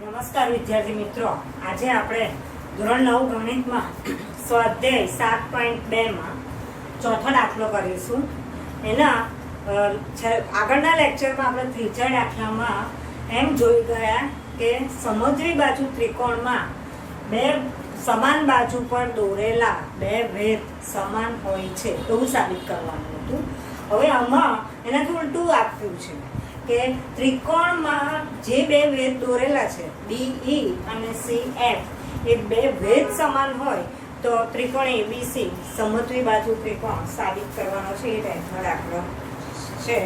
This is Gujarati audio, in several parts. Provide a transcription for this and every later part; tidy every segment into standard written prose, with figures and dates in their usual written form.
નમસ્કાર વિદ્યાર્થી મિત્રો, આજે આપણે ધોરણ 9 ગણિતમાં સ્વાધ્યાય 7.2 માં ચોથો દાખલો કરીશું. એના આગળના લેક્ચરમાં આપણે ત્રીજા દાખલામાં એમ જોઈ ગયા કે સમોદ્રી બાજુ ત્રિકોણમાં બે સમાન બાજુ પર દોરેલા બે ભેદ સમાન હોય છે એવું સાબિત કરવાનું હતું. હવે આમાં એનાથી ઉલટું આપ્યું છે કે ત્રિકોણમાં જે બે ભેદ દોરેલા છે BE અને CF એ બે ભેદ સમાન હોય તો ત્રિકોણ ABC સમોદ્રી બાજુ ત્રિકોણ સાબિત કરવાનો છે. એ ટાઈપનો દાખલો છે.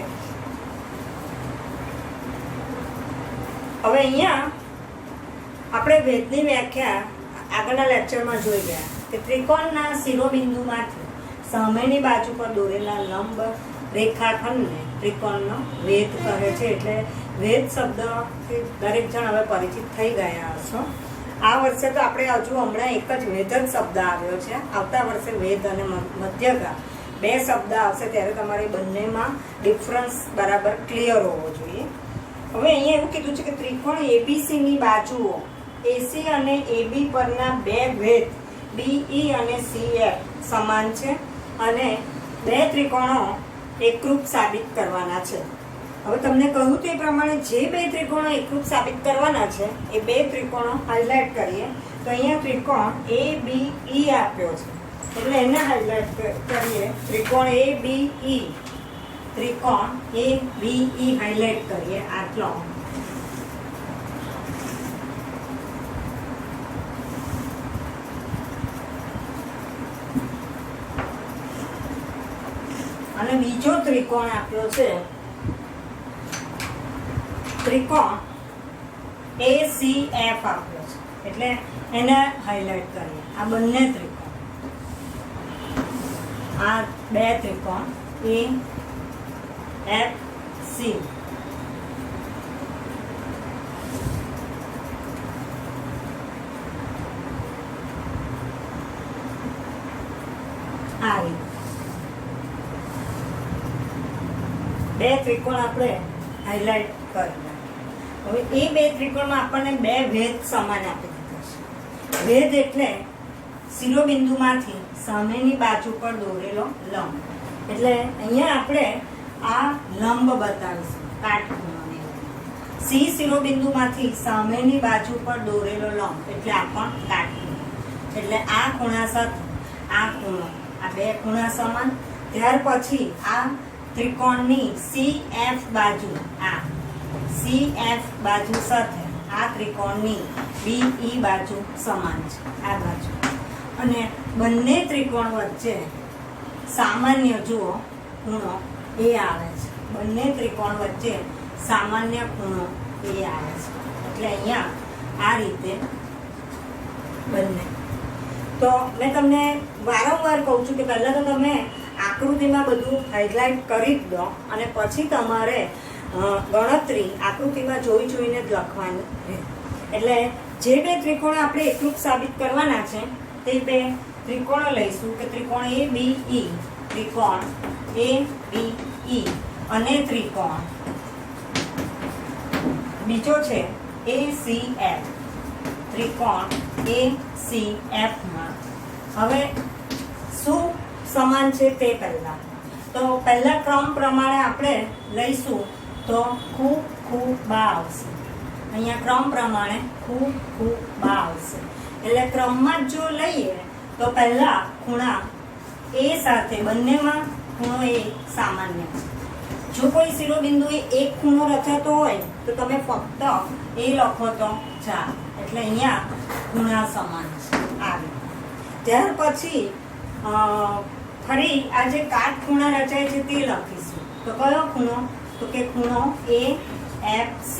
હવે અહીંયા આપણે ભેદની વ્યાખ્યા આગળના લેક્ચરમાં જોઈ ગયા કે ત્રિકોણના શિરોબિંદુમાંથી સામેની બાજુ પર દોરેલા લંબ રેખાખંડને ત્રિકોણનો ભેદ કહે છે. એટલે ભેદ શબ્દથી દરેક જણ હવે પરિચિત થઈ ગયા હશો. આ વર્ષે તો આપણે હજુ હમણાં એક જ ભેદ જ શબ્દ આવ્યો છે. આવતા વર્ષે ભેદ અને મધ્યગા બે શબ્દ આવશે ત્યારે તમારે બંનેમાં ડિફરન્સ બરાબર ક્લિયર હોવો જોઈએ. હવે અહીંયા એવું કીધું છે કે ત્રિકોણ ABCની બાજુઓ AC અને AB પરના બે ભેદ BE અને CF સમાન છે અને બે ત્રિકોણો એકરૂપ સાબિત કરવાના છે. હવે તમને કહ્યું તે પ્રમાણે જે બે ત્રિકોણો એકરૂપ સાબિત કરવાના છે એ બે ત્રિકોણો હાઇલાઇટ કરીએ તો અહીંયા ત્રિકોણ ABE આપ્યો છે એટલે એને હાઇલાઇટ કરીએ. ત્રિકોણ ABE હાઇલાઇટ કરીએ આટલો. અને બીજો ત્રિકોણ આપ્યો છે ત્રિકોણ ACF આપ્યો છે એટલે એને હાઇલાઇટ કરીએ. આ બંને ત્રિકોણ, આ બે ત્રિકોણ AFC આ રીતે બે ત્રિકોણ આપણે હાઇલાઇટ કરેલા. હવે એ બે ત્રિકોણમાં આપણને બે ભેદ સમાન આપી દીધા છે. ભેદ એટલે શિરોબિંદુમાંથી સામેની બાજુ પર દોરેલો લંબ. એટલે અહીંયા આપણે આ લંબ બતાવીશું કાટખૂણોને. C શિરોબિંદુમાંથી સામેની બાજુ પર દોરેલો લંબ એટલે આ પણ કાટખૂણો. એટલે આ ખૂણા સાથે આ ખૂણો, આ બે ખૂણા સમાન. ત્યાર પછી આ ત્રિકોણની CF બાજુ, આ CF બાજુ સાથે આ ત્રિકોણની BE બાજુ સમાન છે, આ બાજુ. અને બંને ત્રિકોણ વચ્ચે સામાન્ય જુઓ ખૂણો એ આવે છે. બંને ત્રિકોણ વચ્ચે સામાન્ય ખૂણો એ આવે છે. એટલે અહીંયા આ રીતે બંને. તો મેં તમને વારંવાર કહું છું કે પહેલાં તો તમે આકૃતિમાં બધું હાઇલાઇટ કરી જ દો અને પછી તમારે ગણતરી આકૃતિમાં જોઈને જ લખવાની છે. એટલે જે બે ત્રિકોણ આપણે એકરૂપ સાબિત કરવાના છે તે બે ત્રિકોણો લઈશું કે ત્રિકોણ ABE, ત્રિકોણ ABE અને ત્રિકોણ બીજો છે ACF, ત્રિકોણ ACF માં હવે શું સમાન છે તે પહેલા તો પહેલા ક્રમ પ્રમાણે આપણે લઈશું તો ખૂ ખૂ બા આવશે. અહીંયા ક્રમ પ્રમાણે ખૂ ખૂ બા આવશે. એટલે ક્રમમાં જો લઈએ તો પહેલા ખૂણા A સાથે બંનેમાં ખૂણો A સામાન્ય છે. જો કોઈ શિરોબિંદુએ એક ખૂણો રચાતો હોય તો તમે ફક્ત A લખો તો ચાલે. એટલે અહીંયા ખૂણા સમાન છે આ રીતે. ત્યાર પછી ફરી આ જે કાટખૂણા રચાય છે તે લખીશું. તો કયો ખૂણો? તો કે ખૂણો AFC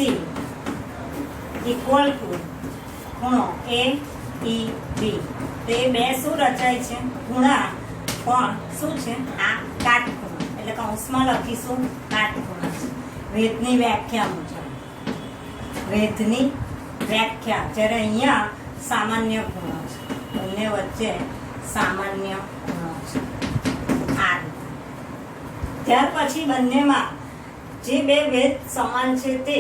ઇક્વલ ટુ ખૂણો AEB. તો એ બે શું રચાય છે? ખૂણા. પણ શું છે? આ કાટખૂણો એટલે કૌંસમાં લખીશું કાટખૂણા. ભેદની વ્યાખ્યા મુજબ, ભેદની વ્યાખ્યા જ્યારે અહીંયા સામાન્ય ખૂણો છે, બંને વચ્ચે સામાન્ય ખૂણો છે આ રીતે. ત્યાર પછી બંનેમાં જે બે ભેદ સમાન છે તે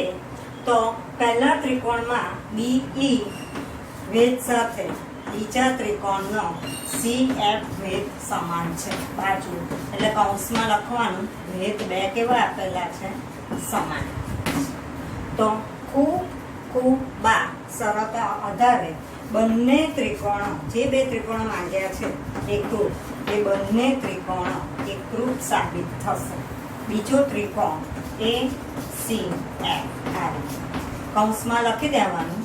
તો પહેલા ત્રિકોણમાં BE વેધ સાથે બીજા ત્રિકોણનો CF વેધ સમાન છે બાજુ, એટલે કૌંસમાં લખવાનું વેધ બે કેવા આપેલા છે? સમાન. તો બા શરત આધારે બંને ત્રિકોણો, જે બે ત્રિકોણો માંગ્યા છે એકરૂપ, એ બંને ત્રિકોણો એકરૂપ સાબિત થશે. બીજો ત્રિકોણ ACF આ રીતે કૌંસમાં લખી દેવાનું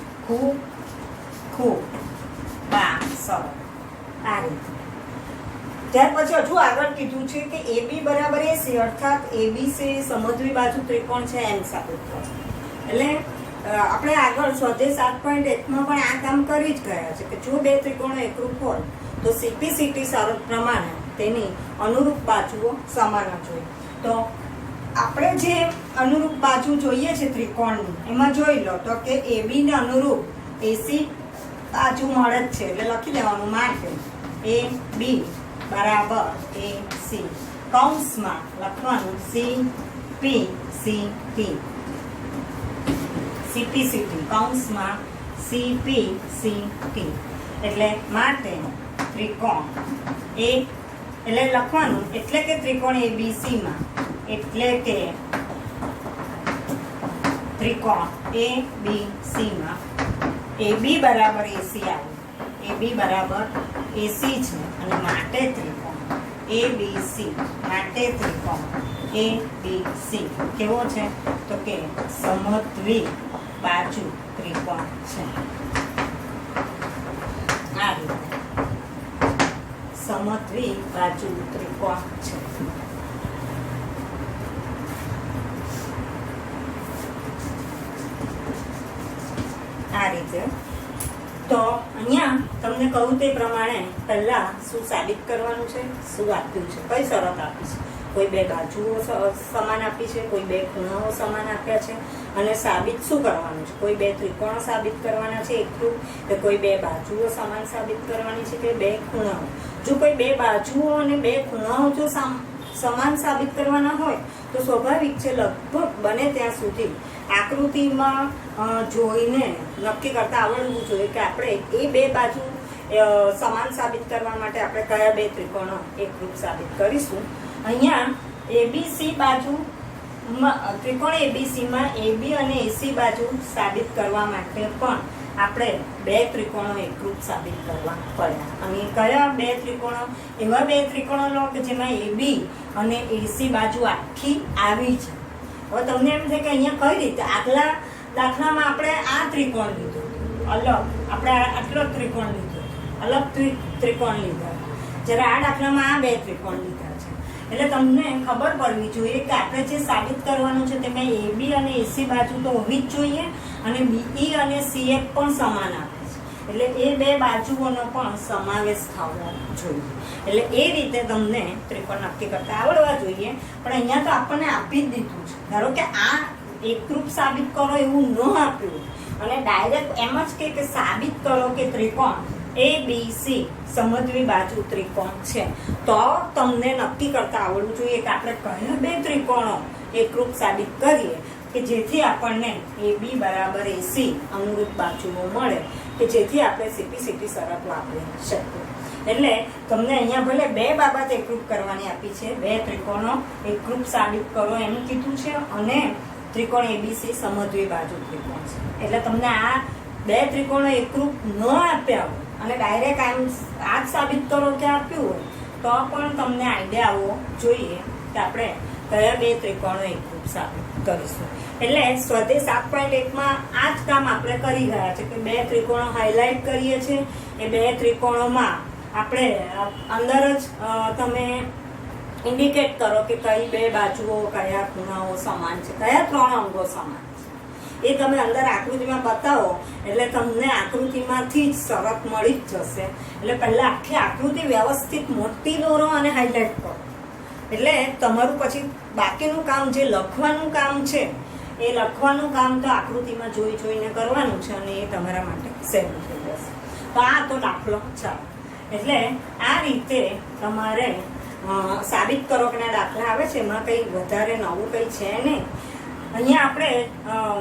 બા શરત આ રીતે. ત્યાર પછી હજુ આગળ કીધું છે કે AB બરાબર AC અર્થાત ABC સમદ્વિ બાજુ ત્રિકોણ છે એમ સાબિત થશે. એટલે આપણે આગળ સ્વાધ્યાય 7.1 માં પણ આ કામ કરી જ ગયા છે કે જો બે ત્રિકોણો એકરૂપ હોય તો CPCT શરત પ્રમાણે તેની અનુરૂપ બાજુઓ સમાન જ હોય. તો આપણે જે અનુરૂપ બાજુ જોઈએ છે ત્રિકોણની, એમાં જોઈ લો તો કે AB ને અનુરૂપ AC બાજુ મળે જ છે, એટલે લખી દેવાનું માટે AB બરાબર AC કૌંસમાં લખવાનું CPCT કૌંસમાં CPCT એટલે માટે ત્રિકોણ એટલે લખવાનું એટલે કે ત્રિકોણ ABC માં એટલે કે ત્રિકોણ ABC માં AB બરાબર AC આવે, AB બરાબર AC છે અને માટે ત્રિકોણ ABC માટે ત્રિકોણ ABC કેવો છે? તો કે સમદ્વિ બાજુ ત્રિકોણ છે. આ રીતે સમદ્વિ બાજુ ત્રિકોણ છે. આ રીતે. તો અહીંયા તમને કહું તે પ્રમાણે પહેલા શું સાબિત કરવાનું છે, શું આપ્યું છે, કઈ શરત આપી છે? કોઈ બે બાજુઓ સમાન આપી છે, કોઈ બે ખૂણાઓ સમાન આપ્યા છે, અને સાબિત શું કરવાનું છે? કોઈ બે ત્રિકોણો સાબિત કરવાના છે એકરૂપ, કે કોઈ બે બાજુઓ સમાન સાબિત કરવાની છે, કે બે ખૂણાઓ. જો કોઈ બે બાજુઓ અને બે ખૂણાઓ જો સમાન સાબિત કરવાના હોય તો સ્વાભાવિક છે લગભગ બને ત્યાં સુધી આકૃતિમાં જોઈને નક્કી કરતા આવડવું જોઈએ કે આપણે એ બે બાજુ સમાન સાબિત કરવા માટે આપણે કયા બે ત્રિકોણો એકરૂપ સાબિત કરીશું. અહીંયા ABC બાજુ ત્રિકોણ ABC માં AB અને AC બાજુ સાબિત કરવા માટે પણ આપણે બે ત્રિકોણો એકરૂપ સાબિત કરવા પડ્યા. અને કયા બે ત્રિકોણો? એવા બે ત્રિકોણો લો કે જેમાં AB અને AC બાજુ આખી આવી છે. હવે તમને એમ થાય કે અહીંયા કઈ રીતે? આગલા દાખલામાં આપણે આ ત્રિકોણ લીધો, અલગ આપણે આટલો ત્રિકોણ લીધો, અલગ ત્રિકોણ લીધા, જ્યારે આ દાખલામાં આ બે ત્રિકોણ લીધા છે. એટલે તમને ખબર પડવી જોઈએ કે આપણે જે સાબિત કરવાનું છે તેમાં AB અને AC બાજુ તો હોવી જ જોઈએ, અને BE અને CF પણ સમાન આપે છે, એટલે એ બે બાજુઓનો પણ સમાવેશ થવો જોઈએ. એટલે એ રીતે તમને ત્રિકોણ નક્કી કરતા આવડવા જોઈએ. પણ અહીંયા તો આપણને આપી જ દીધું છે. ધારો કે આ એકરૂપ સાબિત કરો એવું ન આપ્યું અને ડાયરેક્ટ એમ જ કે સાબિત કરો કે ત્રિકોણ ABC સમદ્વિ બાજુ ત્રિકોણ છે, તો તમને નક્કી કરતા આવડવું જોઈએ કે આપણે કયા બે ત્રિકોણો એકરૂપ સાબિત કરીએ કે જેથી આપણને AB બરાબર AC અનુરૂપ બાજુઓ મળે, કે જેથી આપણે CPCT શરત વાપરી શકીએ. એટલે તમને અહીંયા ભલે બે બાબત એકરૂપ કરવાની આપી છે, બે ત્રિકોણો એકરૂપ સાબિત કરો એમ કીધું છે, અને ત્રિકોણ ABC સમદ્વિ બાજુ ત્રિકોણ છે. એટલે તમને આ બે ત્રિકોણો એકરૂપ ન આપ્યા હોય અને ડાયરેક્ટ આ જ સાબિત કરો કે આપ્યું હોય તો પણ તમને આઈડિયા આવવો જોઈએ કે આપણે કયા બે ત્રિકોણો એકરૂપ સાબિત કરીશું. એટલે સ્વાધ્યાય 7.1 માં આ જ કામ આપણે કરી રહ્યા છે કે બે ત્રિકોણો હાઇલાઇટ કરીએ છીએ. એ બે ત્રિકોણોમાં આપણે અંદર જ તમે ઇન્ડિકેટ કરો કે કઈ બે બાજુઓ, કયા ખૂણાઓ સમાન છે, કયા ત્રણ અંગો સમાન છે, એ તમે અંદર આકૃતિમાં બતાવો એટલે તમને આકૃતિમાંથી જ શરત મળી જ જશે. એટલે પહેલા આખી આકૃતિ વ્યવસ્થિત મોટી દોરો અને હાઇલાઇટ કરો, એટલે તમારું પછી બાકીનું કામ જે લખવાનું કામ છે એ લખવાનું કામ તો આકૃતિમાં જોઈને કરવાનું છે, અને એ તમારા માટે સહેલું થઈ જશે. તો આ તો દાખલો ચાલો. એટલે આ રીતે તમારે સાબિત કરો કે દાખલા આવે છે, એમાં કંઈ વધારે નવું કંઈ છે નહીં. અહીંયા આપણે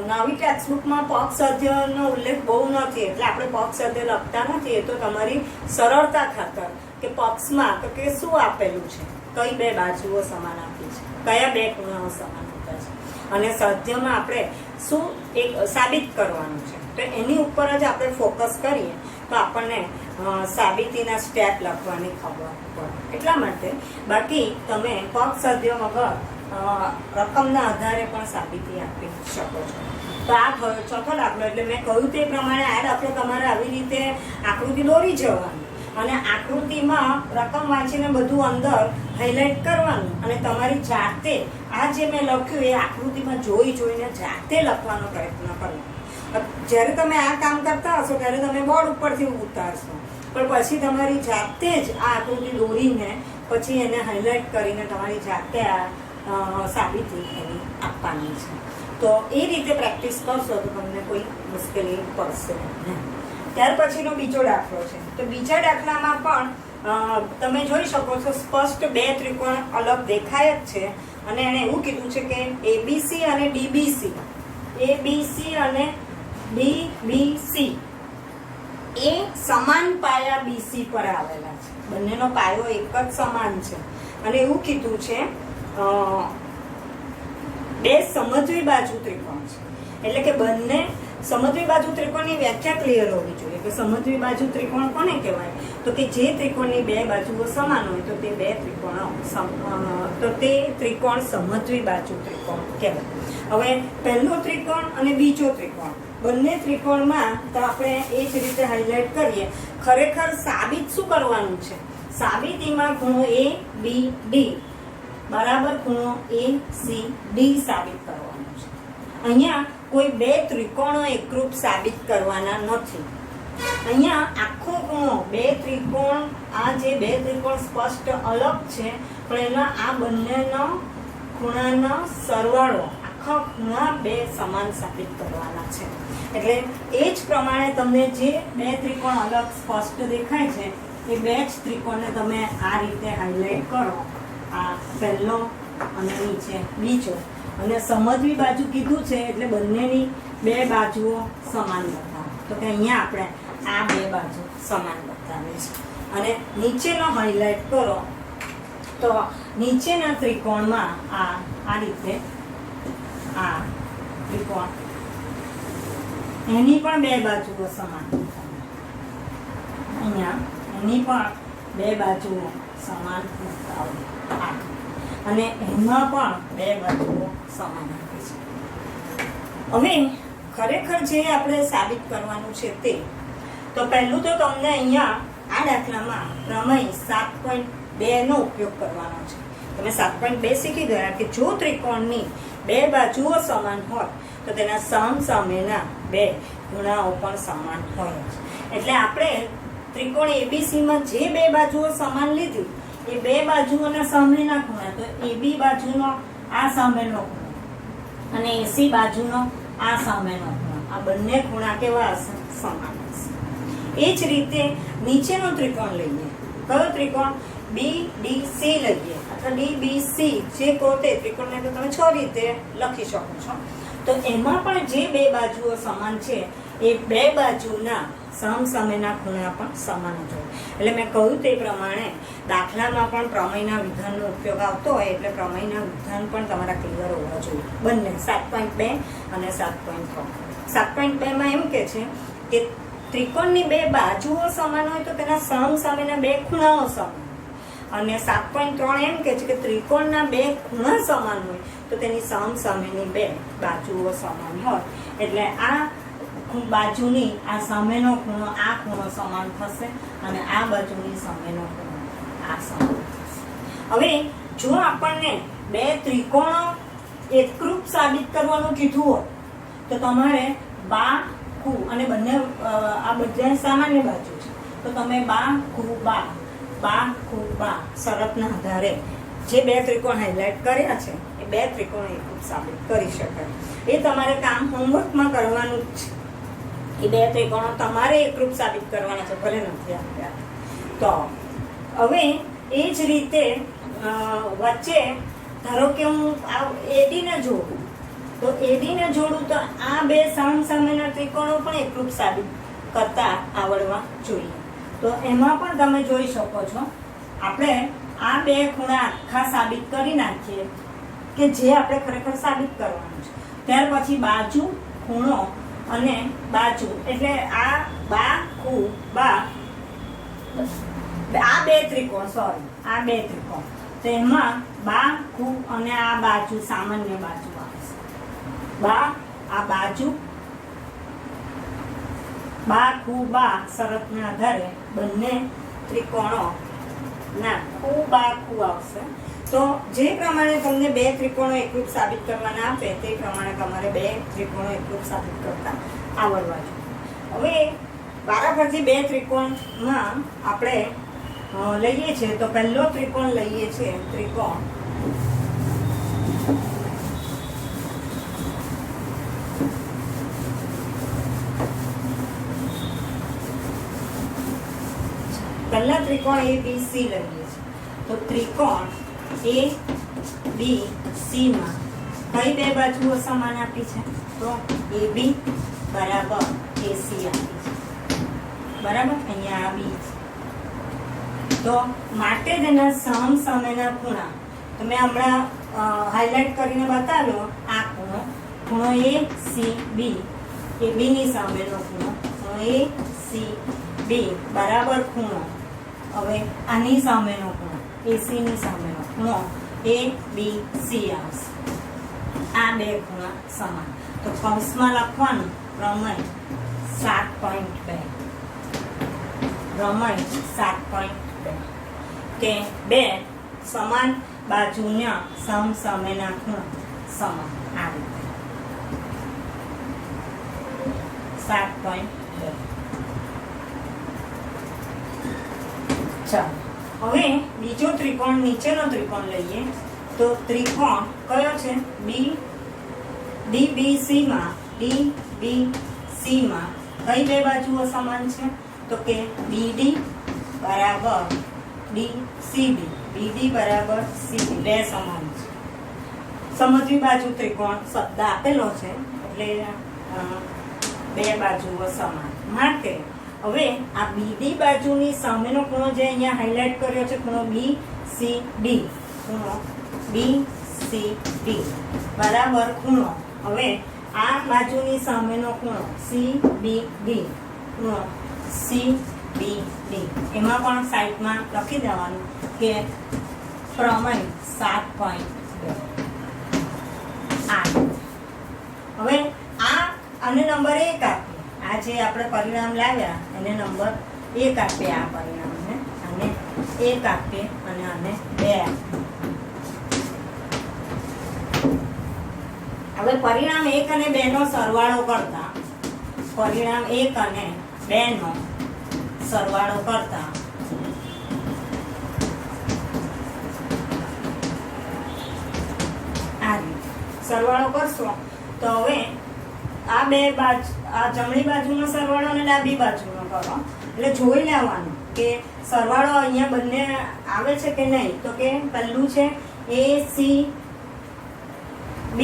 નવી ટેક્સ્ટબુકમાં પક્ષ અધ્યયનો ઉલ્લેખ બહુ નથી, એટલે આપણે પક્ષ અધ્યય લખતા નથી. એ તો તમારી સરળતા ખાતર કે પક્ષમાં તો કે શું આપેલું છે, કઈ બે બાજુઓ સમાન આપી છે, કયા બે ખૂણાઓ સમાન આપ્યા છે, અને સાધ્યમાં આપણે શું એક સાબિત કરવાનું છે. તો એની ઉપર જ આપણે ફોકસ કરીએ તો આપણને સાબિતીના સ્ટેપ લખવાની ખબર પડે. એટલા માટે બાકી તમે પક્ષ અધ્યય વગર રકમના આધારે પણ સાબિતી આપી શકો છો. તો આ થયો ચોથો દાખલો. એટલે મેં કહ્યું તે પ્રમાણે આ દાખલો તમારે આવી રીતે આકૃતિ દોરી જવાની અને આકૃતિમાં રકમ વાંચીને બધું અંદર હાઇલાઇટ કરવાનું અને તમારી જાતે આ જે મેં લખ્યું એ આકૃતિમાં જોઈને જાતે લખવાનો પ્રયત્ન કરવાનો. જ્યારે તમે આ કામ કરતા હશો ત્યારે તમે બોર્ડ ઉપરથી ઉતારશો, પણ પછી તમારી જાતે જ આ આકૃતિ દોરીને પછી એને હાઇલાઇટ કરીને તમારી જાતે આ સાબિતી એની આપવાની છે. તો એ રીતે પ્રેક્ટિસ કરશો તો તમને કોઈ મુશ્કેલી પડશે નહીં. ત્યાર પછીનો બીજો દાખલો છે. તો બીજા દાખલામાં પણ તમે જોઈ શકો છો સ્પષ્ટ બે ત્રિકોણ અલગ દેખાય જ છે અને એણે એવું કીધું છે કે એબીસી અને ડીબીસી, એબીસી અને ડીબીસી એ સમાન પાયા બીસી પર આવેલા છે. બંનેનો પાયો એક જ સમાન છે અને એવું કીધું છે બે સમદ્વિ બાજુ ત્રિકોણ છે. એટલે કે બંને સમદ્વિ બાજુ ત્રિકોણની વ્યાખ્યા ક્લિયર હોવી જોઈએ કે સમદ્વિ બાજુ ત્રિકોણ કોને કહેવાય? તો કે જે ત્રિકોણની બે બાજુઓ સમાન હોય તો તે બે ત્રિકોણ તો તે ત્રિકોણ સમદ્વિ બાજુ ત્રિકોણ કહેવાય. હવે પહેલો ત્રિકોણ અને બીજો ત્રિકોણ, બંને ત્રિકોણમાં તો આપણે એ જ રીતે હાઇલાઇટ કરીએ. ખરેખર સાબિત શું કરવાનું છે? સાબિતીમાં ખૂણો એ બી ડી બરાબર ખૂણો એ સી ડી સાબિત કરવાનું છે. અહીંયા કોઈ બે ત્રિકોણો એકરૂપ સાબિત કરવાના નથી. અહીંયા આખો ખૂણો બે ત્રિકોણ, આ જે બે ત્રિકોણ સ્પષ્ટ અલગ છે પણ એના આ બંનેનો ખૂણાનો સરવાળો આખા ખૂણા બે સમાન સાબિત કરવાના છે. એટલે એ જ પ્રમાણે તમને જે બે ત્રિકોણ અલગ સ્પષ્ટ દેખાય છે એ બે જ ત્રિકોણને તમે આ રીતે હાઇલાઇટ કરો. આ પહેલો અને નીચે બીજો, અને સમદ્વિ બાજુ કીધું છે એટલે બંનેની બે બાજુઓ સમાન બતાવો. તો કે અહીંયા આપણે આ બે બાજુ સમાન બતાવે છે. અને નીચેનો હાઇલાઇટ કરો તો નીચેના ત્રિકોણમાં આ રીતે આ ત્રિકોણ એની પણ બે બાજુઓ સમાન. અહીંયા એની પણ બે બાજુઓ સમાન બતાવો અને એમાં પણ બે બાજુઓ સમાન આપે છે. હવે ખરેખર જે આપણે સાબિત કરવાનું છે તે તો પહેલું તો તમને અહીંયા આ દાખલામાં પ્રમેય 7.2 નો ઉપયોગ કરવાનો છે. તમે 7.2 શીખી ગયા કે જો ત્રિકોણની બે બાજુઓ સમાન હોય તો તેના સામસામેના બે ખૂણાઓ પણ સમાન હોય. એટલે આપણે ત્રિકોણ એબીસીમાં જે બે બાજુઓ સમાન લીધી એ બે બાજુઓના સામેના ખૂણા, તો એબી બાજુનો આ સામેનો ખૂણો અને એસી બાજુનો આ સામેનો ખૂણો, આ બંને ખૂણા કેવા હશે? સમાન હશે. એ જ રીતે નીચેનો ત્રિકોણ લઈએ. કયો ત્રિકોણ? બીડીસી લઈએ અથવા ડીબીસી, જે કહો તે ત્રિકોણને તો તમે 6 રીતે લખી શકો છો. તો એમાં પણ જે બે બાજુઓ સમાન છે એ બે બાજુના સામસામેના ખૂણા પણ સમાન જ હોય. એટલે મેં કહ્યું તે પ્રમાણે દાખલામાં પણ પ્રમેયના વિધાનનો ઉપયોગ આવતો હોય એટલે પ્રમેયના વિધાન પણ તમારા ક્લિયર હોવા જોઈએ. બંને 7.2 અને 7.3. 7.2 એમ કે છે કે ત્રિકોણની બે બાજુઓ સમાન હોય તો તેના સામસામેના બે ખૂણાઓ સમાન, અને 7.3 એમ કે છે કે ત્રિકોણના બે ખૂણા સમાન હોય તો તેની સામસામેની બે બાજુઓ સમાન હોય. એટલે આ બાજુની આ સામેનો ખૂણો આ ખૂણો સમાન થશે અને આ બાજુની સામેનો ખૂણો આ સમાન થશે. હવે જો આપણને બે ત્રિકોણો એકરૂપ સાબિત કરવાનું કીધું હોય તો તમારે બા ખૂ અને બંને આ બધા સામાન્ય બાજુ છે તો તમે બા ખૂ બા શરતના આધારે જે બે ત્રિકોણ હાઇલાઇટ કર્યા છે એ બે ત્રિકોણ એકરૂપ સાબિત કરી શકાય. એ તમારે કામ હોમવર્કમાં કરવાનું જ છે. એ બે ત્રિકોણો તમારે એકરૂપ સાબિત કરવાના છે, ભલે નથી આપ્યા તો. હવે એ જ રીતે વચ્ચે ધારો કે હું આ એડીને જોઉં તો એડી ને જોડું તો આ બે સામસામેના ત્રિકોણો પણ એકરૂપ સાબિત કરતા આવડવા જોઈએ. તો એમાં પણ તમે જોઈ શકો છો આપણે આ બે ખૂણા આખા સાબિત કરી નાખીએ કે જે આપણે ખરેખર સાબિત કરવાનું છે. ત્યાર પછી બાજુ, ખૂણો અને બાજુ એટલે આ બા ખૂ બા આ બે ત્રિકોણ આ બે ત્રિકોણ તો એમાં બા ખૂ અને આ બાજુ સામાન્ય બાજુ આવશે. બા આ બાજુ બા ખૂ બા શરતના આધારે બંને ત્રિકોણો ના ખૂ બા ખૂ આવશે. તો જે પ્રમાણે તમને બે ત્રિકોણો એકરૂપ સાબિત કરવાના આપે તે પ્રમાણે તમારે બે ત્રિકોણો એકરૂપ સાબિત કરતા આવડવા જોઈએ. હવે વારાફરતી બે ત્રિકોણમાં આપણે લઈએ છીએ. તો પહેલો ત્રિકોણ લઈએ છીએ ત્રિકોણ પહેલા ત્રિકોણ ABC લઈએ છીએ. તો ત્રિકોણ ABC માં કઈ બે બાજુઓ સમાન આપી છે? તો AB બરાબર AC આપી છે. બરાબર, અહીંયા આ B છે. તો માટે તેના સામસામેના ખૂણા તમે હમણાં હાઇલાઇટ કરીને બતાવ્યો. આ ખૂણો ACB એ B ની સામેનો ખૂણો ACB બરાબર ખૂણો. હવે આની સામેનો ખૂણો AC ની સામેનો ખૂણો ABC આવશે. આ બે ખૂણા સમાન. તો કૌંસમાં લખવાનું પ્રમેય 7.2 પ્રમેય 7.2 કે બે સમાન બાજુના સામસામેના ખૂણા સમાન. આ રીતે 7.2. ચાલો હવે બીજો ત્રિકોણ નીચેનો ત્રિકોણ લઈએ. તો ત્રિકોણ કયો છે? DBC માં કઈ બે બાજુઓ સમાન છે? તો કે BD બરાબર DCB BD બરાબર CD બે સમાન છે. સમજવી બાજુ ત્રિકોણ શબ્દ આપેલો છે એટલે બે બાજુઓ સમાન. માટે હવે આ BD બાજુની સામેનો ખૂણો જે અહીંયા હાઇલાઇટ કર્યો છે ખૂણો BCD બરાબર ખૂણો. હવે આ બાજુની સામેનો ખૂણો CBD ખૂણો CBD એમાં પણ સાઈડમાં લખી દેવાનું કે પ્રમેય 7.2. હવે આને નંબર 1 આપીએ. આ જે આપણે પરિણામ લાવ્યા એને નંબર 1 આપીએ. આ પરિણામને આને 1 આપીએ અને આને 2 આપીએ. હવે પરિણામ 1 અને 2 નો સરવાળો કરતા પરિણામ 1 અને 2 નો સરવાળો કરતા આ રીતે સરવાળો કરશો તો હવે આ બે બાજુ આ જમણી બાજુનો સરવાળો અને ડાબી બાજુનો કરો એટલે જોઈ લેવાનું કે સરવાળો અહીંયા બંને આવે છે કે નહીં. તો કે પહેલું છે ACB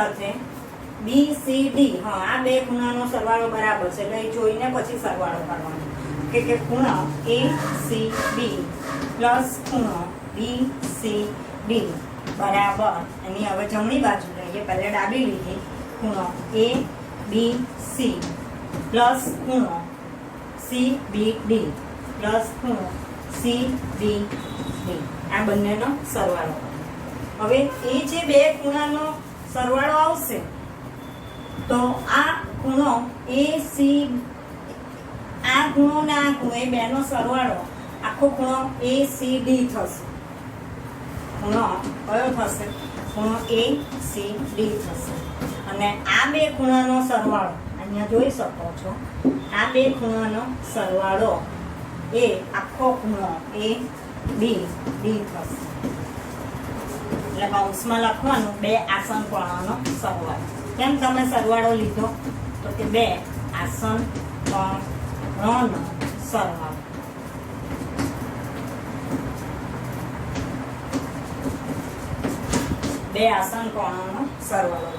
સાથે BCD. હા, આ બે ખૂણાનો સરવાળો બરાબર છે એટલે જોઈને પછી સરવાળો કરવાનો કે ખૂણો ACB પ્લસ ખૂણો BCD બરાબર. એની હવે જમણી બાજુ લઈએ. પહેલા ડાબી લીધી. ખૂણો ABC પ્લસ ખૂણો CBD પ્લસ ખૂણો CBD આ બંનેનો સરવાળો. હવે એ જે બે ખૂણાનો સરવાળો આવશે તો આ ખૂણો AC આ ખૂણો ને આ ખૂણો એ બેનો સરવાળો આખો ખૂણો ACD થશે. ખૂણો કયો થશે? ખૂણો ACD થશે. અને આ બે ખૂણાનો સરવાળો અહીંયા જોઈ શકો છો. આ બે ખૂણાનો સરવાળો એ આખો ખૂણો ABD થશે. એટલે કૌંસમાં લખવાનું બે આસન કોણોનો સરવાળો. કેમ તમે સરવાળો લીધો? તો કે બે આસન કોણોનો સરવાળો. બે આસન કોણોનો સરવાળો.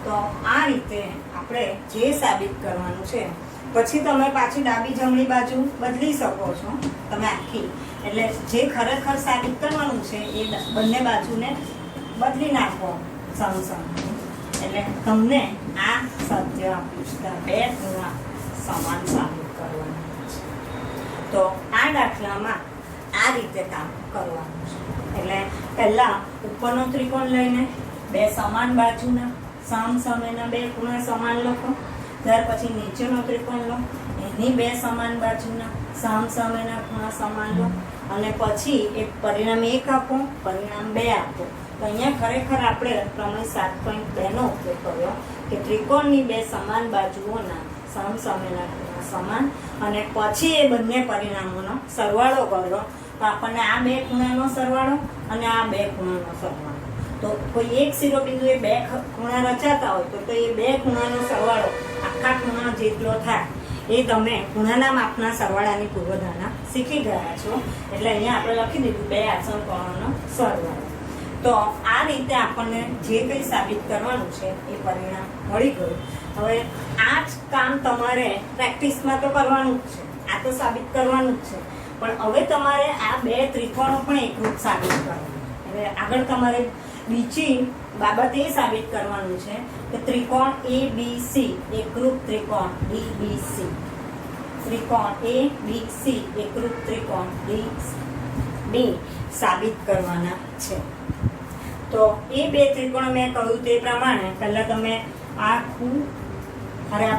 તો આ રીતે આપણે જે સાબિત કરવાનું છે, પછી તમે પાછી ડાબી જમણી બાજુ બદલી શકો છો તમે આખી, એટલે જે ખરેખર સાબિત કરવાનું છે એ બંને બાજુને બદલી નાખો સમસમ, એટલે તમને આ સત્ય આપ્યું છે, બે ખૂણા સમાન સાબિત કરવાના છે. તો આ દાખલામાં આ રીતે કામ કરવાનું છે. એટલે પહેલા ઉપરનો ત્રિકોણ લઈને બે સમાન બાજુના સામસામેના બે ખૂણા સમાન લખો. ત્યાર પછી નીચેનો ત્રિકોણ લો, એની બે સમાન બાજુના સામસામેના ખૂણા સમાન લો, અને પછી એક પરિણામ 1 આપો, પરિણામ 2 આપો. તો અહીંયા ખરેખર આપણે પ્રમેય 7.2 નો ઉપયોગ કર્યો કે ત્રિકોણની બે સમાન બાજુઓના સામસામેના ખૂણા સમાન, અને પછી એ બંને પરિણામોનો સરવાળો કર્યો તો આપણને આ બે ખૂણાનો સરવાળો અને આ બે ખૂણાનો સરવાળો. તો કોઈ એક શિરોબિંદુએ બે ખૂણા રચાતા હોય તો એ બે ખૂણાનો સરવાળો આખા ખૂણા જેટલો થાય. એ તમે ખૂણાના માપના સરવાળાની પૂર્વધારણા શીખી ગયા છો. એટલે અહીંયા આપણે લખી દીધું બે આસન કોણોનો સરવાળો. તો આ રીતે આપણને જે કંઈ સાબિત કરવાનું છે એ પરિણામ મળી ગયું. હવે આ જ કામ તમારે પ્રેક્ટિસમાં તો કરવાનું જ છે, આ તો સાબિત કરવાનું જ છે, પણ હવે તમારે આ બે ત્રિકોણો પણ એકરૂપ સાબિત કરવાનું. એટલે આગળ તમારે બીજી બાબત એ સાબિત કરવાનું છે કે ત્રિકોણ ABC એકરૂપ ત્રિકોણ DBC, ત્રિકોણ ABC એકરૂપ ત્રિકોણ DB સાબિત કરવાના છે. તો એ બે ત્રિકોણ મેં કહ્યું તે પ્રમાણે પહેલા તમે આ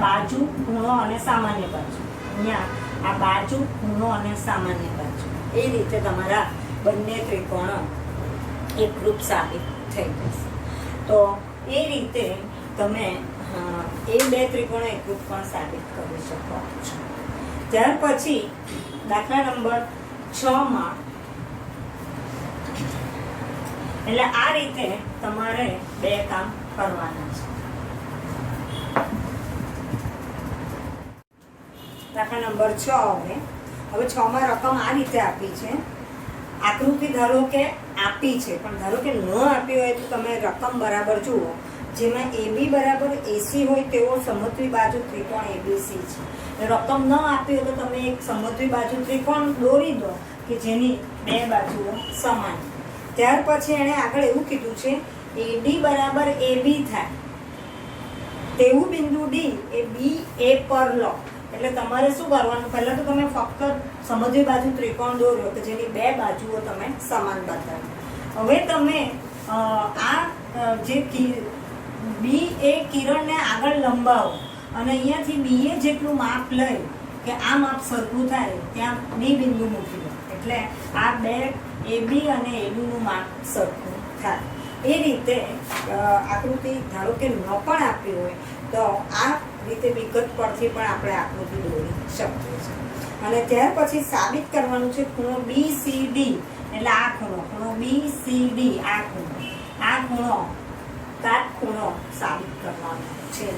બાજુ, ખૂણો અને સામાન્ય બાજુ, અહીંયા આ બાજુ, ખૂણો અને સામાન્ય બાજુ, એ રીતે તમારા બંને ત્રિકોણો એકરૂપ સાબિત થઈ જશે. તો એ રીતે તમે એ બે ત્રિકોણો એકરૂપ પણ સાબિત કરી શકો છો. ત્યાર પછી દાખલા નંબર 6 માં એટલે આ રીતે તમારે બે કામ કરવાના છે. દાખલા નંબર 6 હવે 6 માં રકમ આ રીતે આપી છે. આકૃતિ ધારો કે આપી છે, પણ ધારો કે ન આપી હોય તો તમે રકમ બરાબર જુઓ. જેમાં AB બરાબર AC હોય તેવો સમદ્વિ બાજુ ત્રિકોણ ABC છે. રકમ ન આપી હોય તો તમે એક સમદ્વિ બાજુ ત્રિકોણ દોરી દો કે જેની બે બાજુઓ સમાન. ત્યાર પછી એણે આગળ એવું કીધું છે AD બરાબર AB થાય તેવું બિંદુ D એ BA પર લો. એટલે તમારે શું કરવાનું, પહેલા તો તમે ફક્ત સમદ્વિ બાજુ ત્રિકોણ દોરો કે જેની બે બાજુઓ તમે સમાન બતાવો. હવે તમે આ જે BA કિરણને આગળ લંબાવો અને અહીંયાથી BA જેટલું માપ લઈ કે આ માપ સરખું થાય ત્યાં D બિંદુ મૂકી દો. એટલે આ બે AB અને AD નું માપ સરખું થાય. એ રીતે આકૃતિ ધારો કે ન પણ આપી હોય તો આ રીતે વિગત પરથી પણ આપણે આકૃતિ દોરી શકીએ છીએ. અને ત્યાર પછી સાબિત કરવાનું છે ખૂણો BCD, એટલે આ ખૂણો BCD, આ ખૂણો કાટખૂણો સાબિત કરવાનો છે.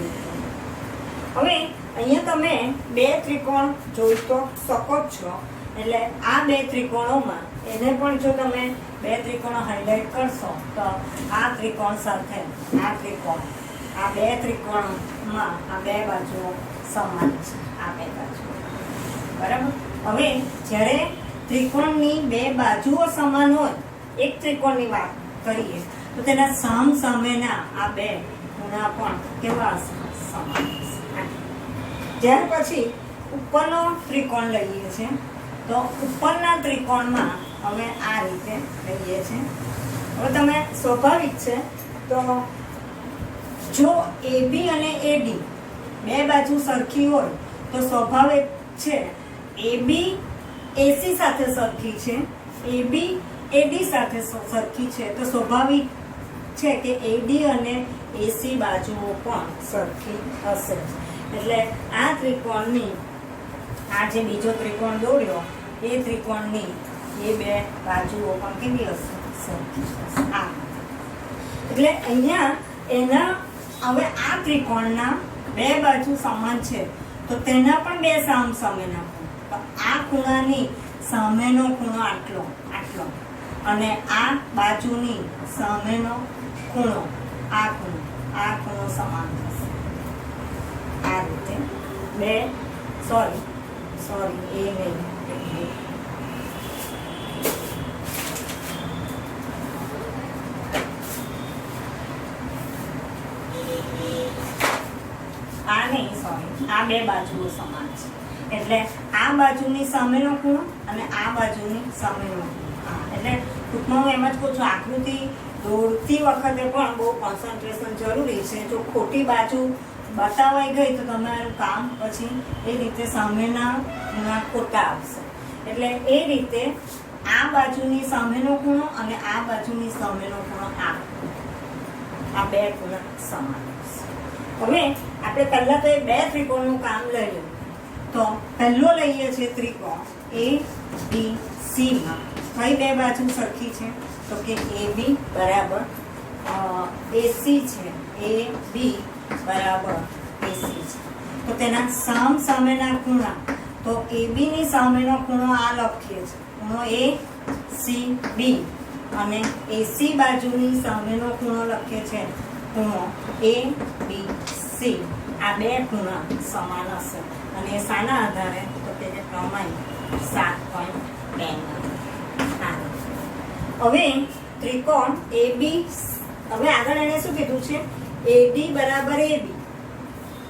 હવે અહીંયા તમે બે ત્રિકોણ જોઈ તો શકો છો. એટલે આ બે ત્રિકોણોમાં એને પણ જો તમે બે ત્રિકોણો હાઇલાઇટ કરશો તો આ ત્રિકોણ સાથે આ બે ત્રિકોણમાં આ બે બાજુઓ સમાન છે, આ બે બાજુ બરાબર. હવે જ્યારે ત્રિકોણની બે બાજુઓ સમાન હોય, એક ત્રિકોણની વાત કરીએ તો તેના સામસામેના આ બે ખૂણા પણ કેવા સમાન. ત્યાર પછી ઉપરનો ત્રિકોણ લઈએ છીએ તો ઉપરના ત્રિકોણમાં હવે આ રીતે લઈએ છીએ. હવે તમે સ્વાભાવિક છે તો જો AB અને AD બે બાજુ સરખી હોય તો સ્વાભાવિક છે AB AC સાથે સરખી છે, AB AD સાથે સરખી છે, તો સ્વાભાવિક છે કે AD અને AC બાજુઓ પણ સરખી હશે. એટલે આ ત્રિકોણની આ જે બીજો ત્રિકોણ દોર્યો એ ત્રિકોણની એ બે બાજુઓ પણ કેવી હશે, સરખી હશે. એટલે અહીંયા એના હવે આ ત્રિકોણના બે બાજુ સમાન છે તો તેના પણ બે સામસામેના ખૂણા. તો આ ખૂણાની સામેનો ખૂણો આટલો અને આ બાજુની સામેનો ખૂણો આ ખૂણો સમાન થશે આ રીતે બે સોરી એ નહીં આ નહીં સોરી આ બે બાજુઓ સમાન છે એટલે આ બાજુની સામેનો ખૂણો અને આ બાજુની સામેનો ખૂણો એટલે ટૂંકમાં હું એમ જ કહું છું આકૃતિ દોરતી વખતે પણ બહુ કોન્સન્ટ્રેશન જરૂરી છે જો ખોટી બાજુ બતાવાઈ ગઈ તો તમારું કામ પછી એ રીતે સામેના ખૂણા ખોટા આવશે એટલે એ રીતે આ બાજુની સામેનો ખૂણો અને આ બાજુની સામેનો ખૂણો આ બે ખૂણા સમાન હવે આપણે પહેલા તો એ બે ત્રિકોણનું કામ લઈ લઈએ તો પહેલો લઈએ છીએ ત્રિકોણ એ બી સી માં કઈ બે બાજુ સરખી છે તો કે એ બી બરાબર એસી છે એ બી બરાબર એસી છે તો તેના સામેના ખૂણા તો એ બી ની સામેનો ખૂણો આ લખીએ છીએ ખૂણો એ સી બી અને એસી બાજુની સામેનો ખૂણો લખીએ છીએ ખૂણો એ બી સી આ બે ખૂણા સમાન હશે અને શાના આધારે તો કે જે પ્રમાણ 7.2 હવે ત્રિકોણ એ બી હવે આગળ એને શું કીધું છે એડી બરાબર એબી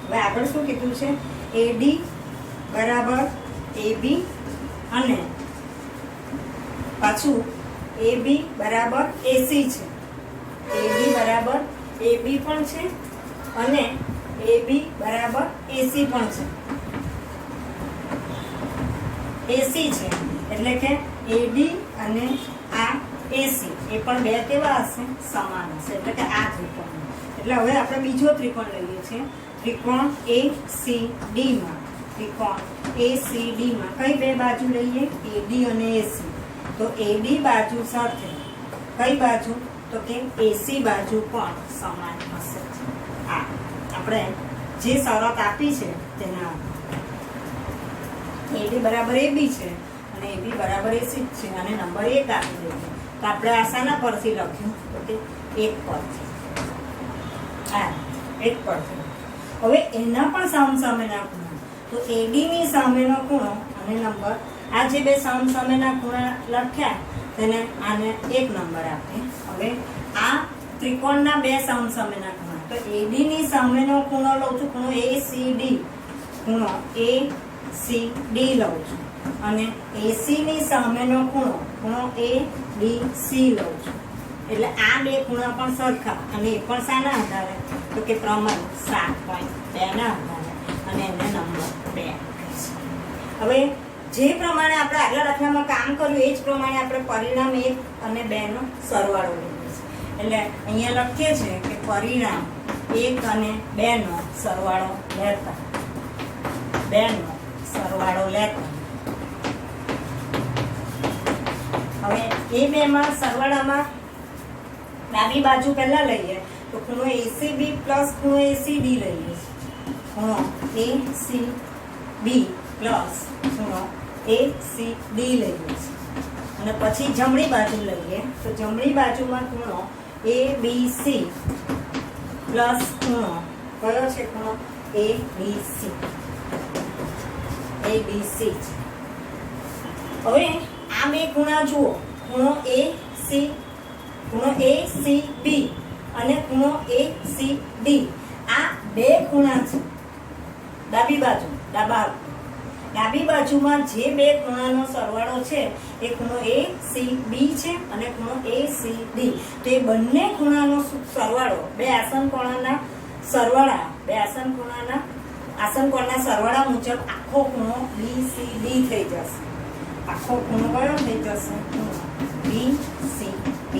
હવે આગળ શું કીધું છે એડી બરાબર એબી અને પાછું એબી બરાબર એસી છે એડી બરાબર એબી પણ છે અને એબી બરાબર એસી પણ છે એસી છે એટલે કે એડી અને આ એસી એ પણ બે કેવા હશે સમાન હશે એટલે કે આ ત્રિકોણ એટલે હવે આપણે બીજો ત્રિકોણ લઈએ છીએ ત્રિકોણ ACD માં ત્રિકોણ ACD માં કઈ બે બાજુ લઈએ એડી અને એસી તો એડી બાજુ સાથે કઈ બાજુ તો કે એસી બાજુ પણ સમાન હશે આ આપણે જે શરત આપી છે તેના એડી બરાબર એબી છે અને એબી બરાબર એસી છે અને નંબર 1 આપી દઈએ તો આપણે આસાના પરથી લખ્યું તો તે 1 પરથી આ 1 પરથી હવે એના પણ સામસામેના ખૂણા તો એડી ની સામેનો ખૂણો અને નંબર આ જે બે સામસામેના ખૂણા લખ્યા તેને આને 1 નંબર આપીએ હવે આ ત્રિકોણના બે સામસામેના ખૂણા તો એડી ની સામેનો ખૂણો લઉં છું ખૂણો ACD લઉં છું અને એસી ની સામેનો ખૂણો ABC લઉં છું એટલે આ બે ખૂણા પણ સરખા અને એ પણ શાના આધારે તો કે પ્રમાણ 7.2 ના આધારે અને એને નંબર 2 હવે જે પ્રમાણે આપણે આગલા દાખલામાં કામ કર્યું એ જ પ્રમાણે આપણે પરિણામ 1 અને 2 નો સરવાળો લઈએ છીએ એટલે અહીંયા લખીએ છીએ કે પરિણામ 1 અને 2 નો સરવાળો લેતા 2 નો સરવાળો લેતા હવે એ બે માં સરવાળામાં ડાબી બાજુ પહેલા લઈએ તો ખૂણો ACB પ્લસ ખૂણો ACD લઈએ ખૂણો ACB પ્લસ ખૂણો ACD લઈએ અને પછી જમણી બાજુ લઈએ તો જમણી બાજુમાં ખૂણો ABC પ્લસ ખૂણો કયો છે ખૂણો ABC હવે આ બે ખૂણા જુઓ ખૂણો ACB અને ખૂણો ACD આ બે ખૂણા છે ડાબી બાજુમાં જે બે ખૂણાનો સરવાળો છે એ ખૂણો ACB છે અને ખૂણો ACD તો એ બંને ખૂણાનો સરવાળો બે આસનકોણના સરવાળા મુજબ આખો ખૂણો BCD થઈ જશે આખો ખૂણો કયો થઈ જશે BCD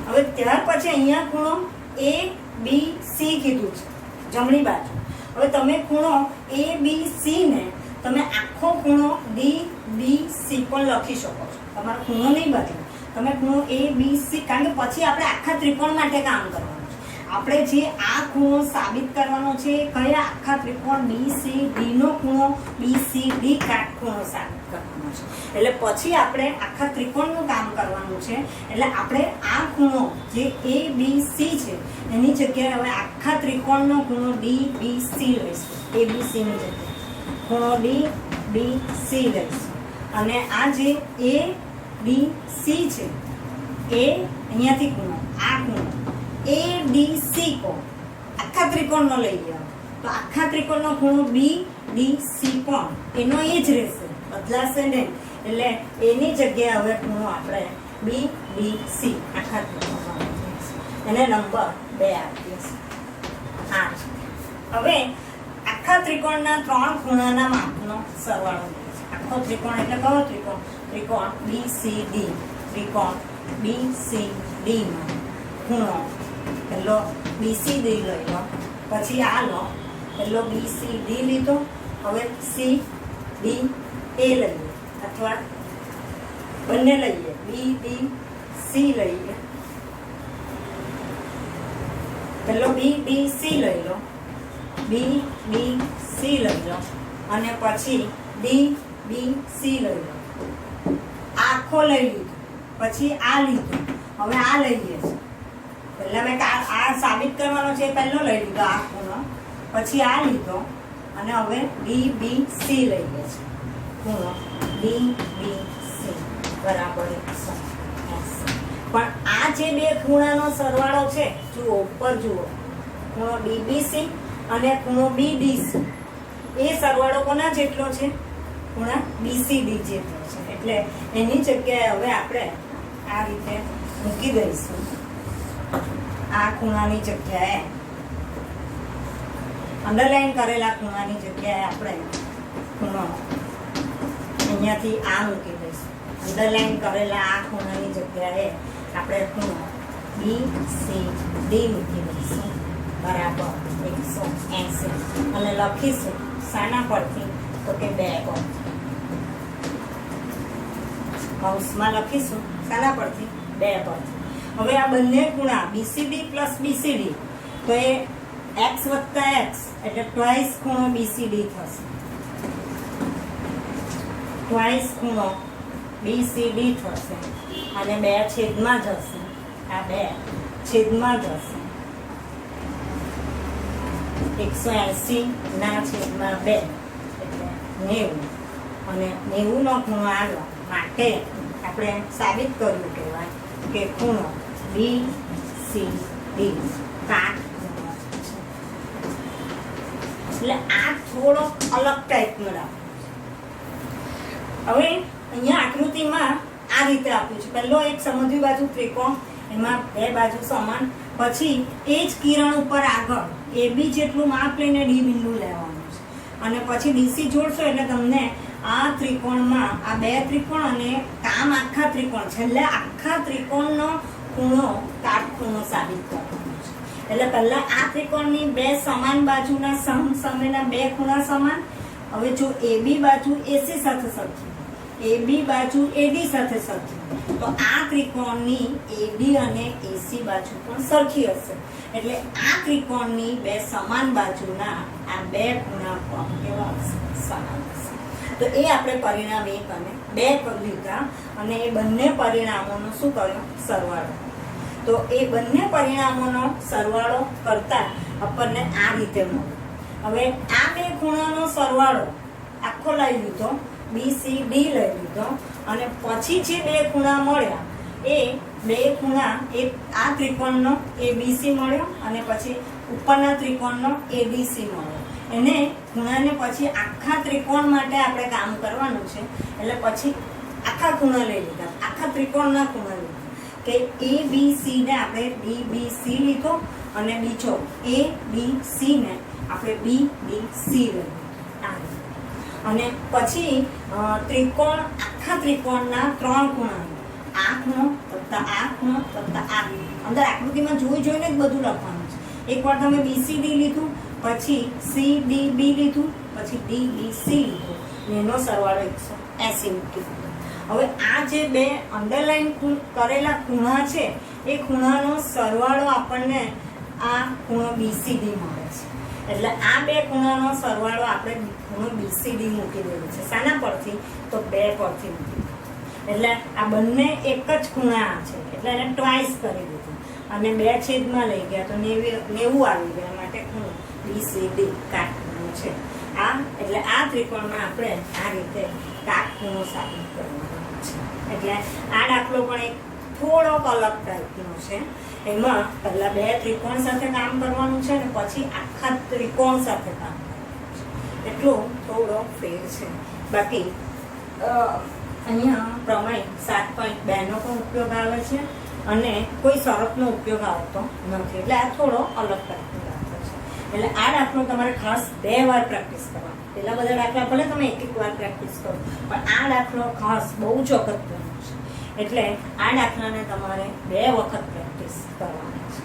હવે ત્યાર પછી અહીંયા ખૂણો ABC કીધું છે જમણી બાજુ હવે તમે ખૂણો ABC ને તમે આખો ખૂણો DBC પણ લખી શકો છો તમારો ખૂણો નહીં બદલે તમે ખૂણો ABC કારણ કે પછી આપણે આખા ત્રિકોણ માટે કામ કરવાનું છે આપણે જે આ ખૂણો સાબિત કરવાનો છે કયા આખા ત્રિકોણ BCD નો ખૂણો BCD કાટખૂણો સાબિત કરવાનો છે. એટલે પછી આપણે આખા ત્રિકોણનું કામ કરવાનું છે. એટલે આપણે આ ખૂણો જે ABC છે એની જગ્યાએ હવે આખા ત્રિકોણનો ખૂણો DBC લઈશું. ABC ની જગ્યાએ ખૂણો DBC લઈશું. અને આ જે ABC છે એ અહીંયાથી ખૂણો આ ખૂણો ADC કો આખા ત્રિકોણનો લઈ ગયા તો આખા ત્રિકોણનો ખૂણો BDC પણ એનો એ જ રહેશે, બદલાશે નહીં. એટલે એની જગ્યાએ હવે ખૂણો આપણે BDC આખા ત્રિકોણનો એને નંબર 2 આપીએ છીએ. 8. હવે આખા ત્રિકોણના 3 ખૂણાના માપનો સરવાળો લઈએ છીએ. આખો ત્રિકોણ એટલે કયો ત્રિકોણ? ત્રિકોણ BCD. ત્રિકોણ BCD માં ખૂણો પહેલો BCD લઈ લો, પછી આ લો, પહેલો BCD લીધો, હવે CDA લઈએ અથવા બંને લઈએ, BDC લઈએ, પહેલો BDC લઈ લો, BDC લઈ લો અને પછી DBC લઈ લો. આખો લઈ લીધો, પછી આ લીધો, હવે આ લઈએ છીએ. પહેલા મેં આ સાબિત કરવાનો છે, પહેલો લઈ લીધો આ ખૂણો, પછી આ લીધો અને હવે DBC લઈએ છીએ. ખૂણો DBC બરાબર 180. પણ આ જે બે ખૂણાનો સરવાળો છે, જુઓ ઉપર જુઓ, ખૂણો DBC અને ખૂણો BDC, એ સરવાળો કોના જેટલો છે? ખૂણા BCD જેટલો છે. એટલે એની જગ્યાએ હવે આપણે આ રીતે મૂકી દઈશું. આ ખૂણાની જગ્યાએ અંડરલાઈન કરેલા ખૂણાની જગ્યાએ આપણે ખૂણો અહીંયાથી આ મૂકી દઈશું. અંડરલાઈન કરેલા આ ખૂણાની જગ્યાએ આપણે ખૂણો BCD મૂકી દઈશું બરાબર 180 અને લખીશું શાના પરથી? તો કે 2 પરથી. કૌંસમાં લખીશું શાના પરથી? 2 પરથી. હવે આ બંને ખૂણા BCD પ્લસ BCD તો એ x વત્તા x એટલે ટ્વાઇસ ખૂણો BCD થશે. ટ્વાઇસ ખૂણો BCD થશે અને 2 છેદમાં જશે. આ 2 છેદમાં જશે. 180 ના છેદમાં 2 એટલે 90 અને 90 નો ખૂણો આવ્યો માટે આપણે સાબિત કર્યું કહેવાય કે ખૂણો BCD કાટખૂણો છે. એટલે આ થોડો અલગ ટાઈપનો રાખો. હવે અહીંયા આકૃતિમાં આ રીતે આપ્યું છે. પહેલો એક સમજવી બાજુ ત્રિકોણ, એમાં 2 બાજુ સમાન, પછી એ જ કિરણ ઉપર આગળ AB જેટલું માપ લઈને D બિંદુ લેવાનું છે અને પછી DC જોડશો એટલે તમને આ ત્રિકોણમાં આ 2 ત્રિકોણ અને કામ આખા ત્રિકોણ, છેલ્લે આખા ત્રિકોણનો ખૂણો કાટખૂણો સાબિત કરવાનો છે. એટલે પહેલા આ ત્રિકોણની 2 સમાન બાજુના સમસામેના 2 ખૂણા સમાન. હવે જો AB બાજુ AC સાથે સરખી, AB બાજુ AD સાથે સરખી, તો આ ત્રિકોણની AD અને AC બાજુ પણ સરખી હશે. એટલે આ ત્રિકોણની 2 સમાન બાજુના આ 2 ખૂણા પણ કેવા હશે? સમાન હશે. તો એ આપણે પરિણામ 1 અને 2 કરી લીધા અને એ બંને પરિણામોનો શું કર્યો? સરવાળો. તો એ બંને પરિણામોનો સરવાળો કરતા આપણને આ રીતે મળે. હવે આ 2 ખૂણાનો સરવાળો આખો લઈ લીધો, BCD લઈ લીધો અને પછી જે 2 ખૂણા મળ્યા એ 2 ખૂણા એ આ ત્રિકોણનો ABC મળ્યો અને પછી ઉપરના ત્રિકોણનો ADC મળ્યો. એને ખૂણાને પછી આખા ત્રિકોણ માટે આપણે કામ કરવાનું છે. એટલે પછી આખા ખૂણા લઈ લીધા, આખા ત્રિકોણના ખૂણા લીધા કે ABC ને આપણે DBC લીધો અને બીજો ADC ને આપણે BDC લીધો. અને પછી ત્રિકોણ આખા ત્રિકોણના 3 ખૂણા, આ ખૂણો વત્તા આ ખૂણો વત્તા આ. અંદર આકૃતિમાં જોઈને જ બધું લખવાનું છે. એકવાર તમે BCD લીધું, પછી CDB લીધું, પછી DBC લીધું, એનો સરવાળો 180 મૂકી દીધો. હવે આ જે 2 અંડરલાઈન કરેલા ખૂણા છે એ ખૂણાનો સરવાળો આપણને આ ખૂણો BCD મળે છે. એટલે આ બે ખૂણાનો સરવાળો આપણે ખૂણો BCD મૂકી દેવો છે. શાના પરથી? તો 2 પરથી મૂકી દીધું. એટલે આ બંને એક જ ખૂણા છે એટલે એને ટ્વાઇસ કરી દીધું અને 2 છેદમાં લઈ ગયા તો 90 આવી ગયા. માટે ખૂણો BCD કાટખૂણો છે. આ એટલે આ ત્રિકોણમાં આપણે આ રીતે કાટખૂણો સાબિત કરવાનો છે. એટલે આ દાખલો પણ એક થોડોક અલગ ટાઈપનો છે. એમાં પહેલા 2 ત્રિકોણ સાથે કામ કરવાનું છે ને પછી આખા ત્રિકોણ સાથે કામ કરવાનું છે. એટલો થોડો ફેર છે. બાકી અહીંયા પ્રમેય 7.2 નો પણ ઉપયોગ આવે છે અને કોઈ શરતનો ઉપયોગ આવતો નથી. એટલે આ થોડો અલગ ટાઈપનો દાખલો છે. એટલે આ દાખલો તમારે ખાસ 2 વાર પ્રેક્ટિસ કરવાનો. પેલા બધા દાખલા ભલે તમે એક વાર પ્રેક્ટિસ કરો પણ આ દાખલો ખાસ બહુ જ અગત્યનો છે. એટલે આ દાખલાને તમારે 2 વખત પ્રેક્ટિસ કરવાની છે.